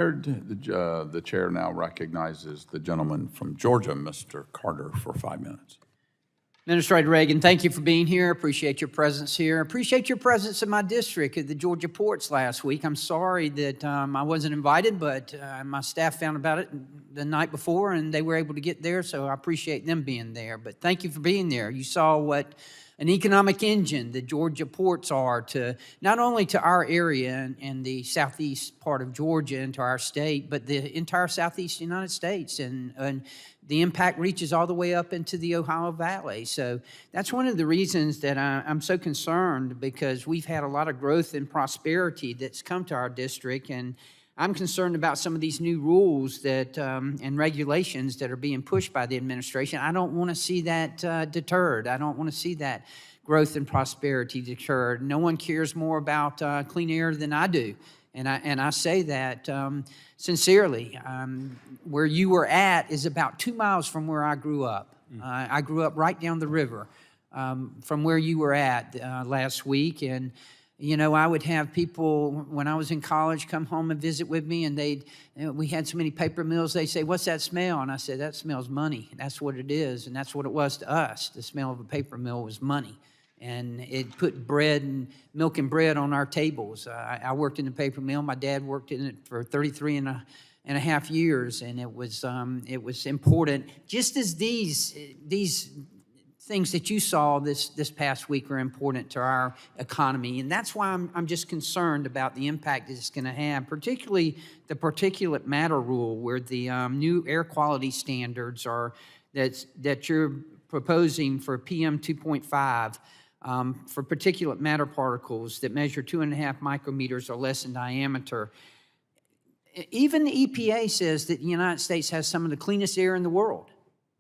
The chair now recognizes the gentleman from Georgia, Mr. Carter, for 5 minutes. Administrator Reagan, thank you for being here. Appreciate your presence here. Appreciate your presence in my district at the Georgia ports last week. I'm sorry that I wasn't invited, but my staff found about it the night before, and they were able to get there, so I appreciate them being there. But thank you for being there. You saw what an economic engine the Georgia ports are to not only to our area and the southeast part of Georgia and to our state, but the entire southeast United States. And the impact reaches all the way up into the Ohio Valley. So that's one of the reasons that I'm so concerned, because we've had a lot of growth and prosperity that's come to our district, and I'm concerned about some of these new rules that and regulations that are being pushed by the administration. I don't want to see that deterred. I don't want to see that growth and prosperity deterred. No one cares more about clean air than I do. And I say that sincerely. Where you were at is about 2 miles from where I grew up. I grew up right down the river from where you were at last week. And, you know, I would have people, when I was in college, come home and visit with me, and we had so many paper mills, they say, "What's that smell?" And I said, "That smells money." That's what it is, and that's what it was to us. The smell of a paper mill was money. And it put bread and milk and bread on our tables. I worked in the paper mill. My dad worked in it for 33 and a half years, and it was important. Just as these things that you saw this past week are important to our economy, and that's why I'm just concerned about the impact that it's going to have, particularly the particulate matter rule, where the new air quality standards are that you're proposing for PM 2.5. For particulate matter particles that measure 2.5 micrometers or less in diameter. Even the EPA says that the United States has some of the cleanest air in the world,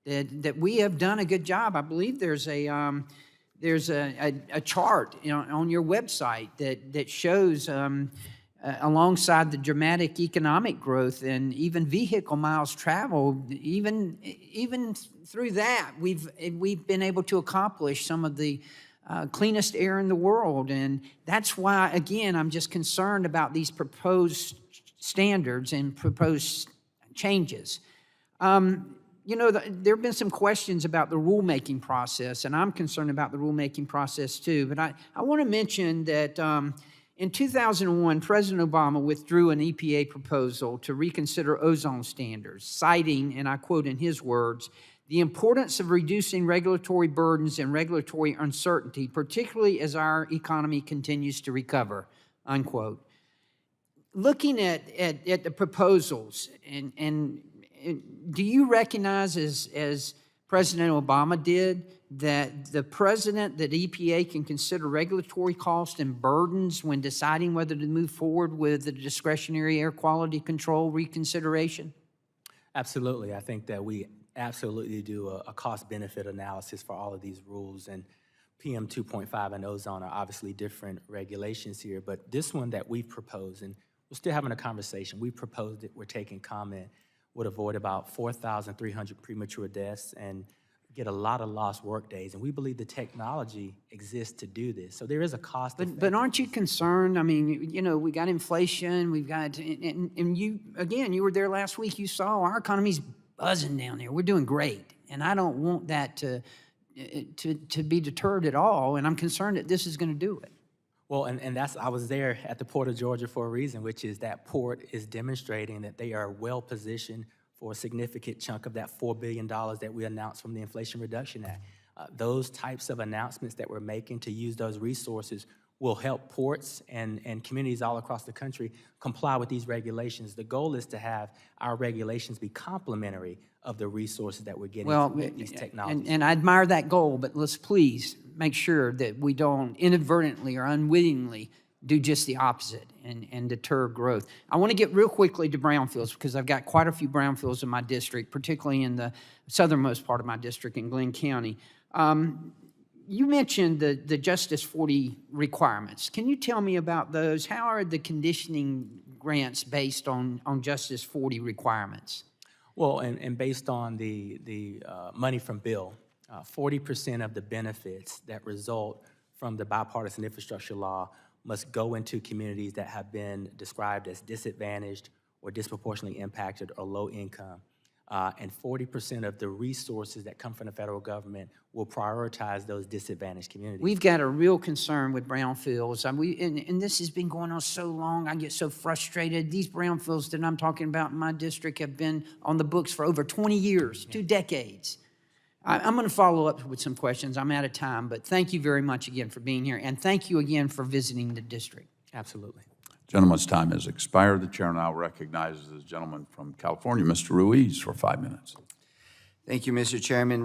that we have done a good job. I believe there's a chart, you know, on your website that shows alongside the dramatic economic growth and even vehicle miles traveled, even through that, we've been able to accomplish some of the cleanest air in the world. And that's why, again, I'm just concerned about these proposed standards and proposed changes. You know, there have been some questions about the rulemaking process, and I'm concerned about the rulemaking process too. But I want to mention that in 2001, President Obama withdrew an EPA proposal to reconsider ozone standards, citing, and I quote in his words, "the importance of reducing regulatory burdens and regulatory uncertainty, particularly as our economy continues to recover," unquote. Looking at the proposals, and do you recognize, as President Obama did, that that EPA can consider regulatory costs and burdens when deciding whether to move forward with the discretionary air quality control reconsideration? Absolutely. I think that we absolutely do a cost-benefit analysis for all of these rules, and PM 2.5 and ozone are obviously different regulations here, but this one that we've proposed, and we're still having a conversation, we proposed it, we're taking comment, would avoid about 4,300 premature deaths and get a lot of lost work days, and we believe the technology exists to do this. So there is a cost. But aren't you concerned? I mean, you know, we got inflation, we've got, and you, again, you were there last week, you saw our economy's buzzing down there. We're doing great, and I don't want that to be deterred at all, and I'm concerned that this is going to do it. Well, and that's, I was there at the Port of Georgia for a reason, which is that port is demonstrating that they are well positioned for a significant chunk of that $4 billion that we announced from the Inflation Reduction Act. Those types of announcements that we're making to use those resources will help ports and communities all across the country comply with these regulations. The goal is to have our regulations be complementary of the resources that we're getting from these technologies. And I admire that goal, but let's please make sure that we don't inadvertently or unwittingly do just the opposite and deter growth. I want to get real quickly to brownfields, because I've got quite a few brownfields in my district, particularly in the southernmost part of my district in Glenn County. You mentioned the Justice 40 requirements. Can you tell me about those? How are the conditioning grants based on Justice 40 requirements? Well, and based on the money from Bill, 40% of the benefits that result from the bipartisan infrastructure law must go into communities that have been described as disadvantaged or disproportionately impacted or low income. And 40% of the resources that come from the federal government will prioritize those disadvantaged communities. We've got a real concern with brownfields. And this has been going on so long, I get so frustrated. These brownfields that I'm talking about in my district have been on the books for over 20 years, 2 decades. I'm going to follow up with some questions. I'm out of time, but thank you very much again for being here, and thank you again for visiting the district. Absolutely. Gentleman's time has expired. The chair now recognizes the gentleman from California, Mr. Ruiz, for 5 minutes. Thank you, Mr. Chairman.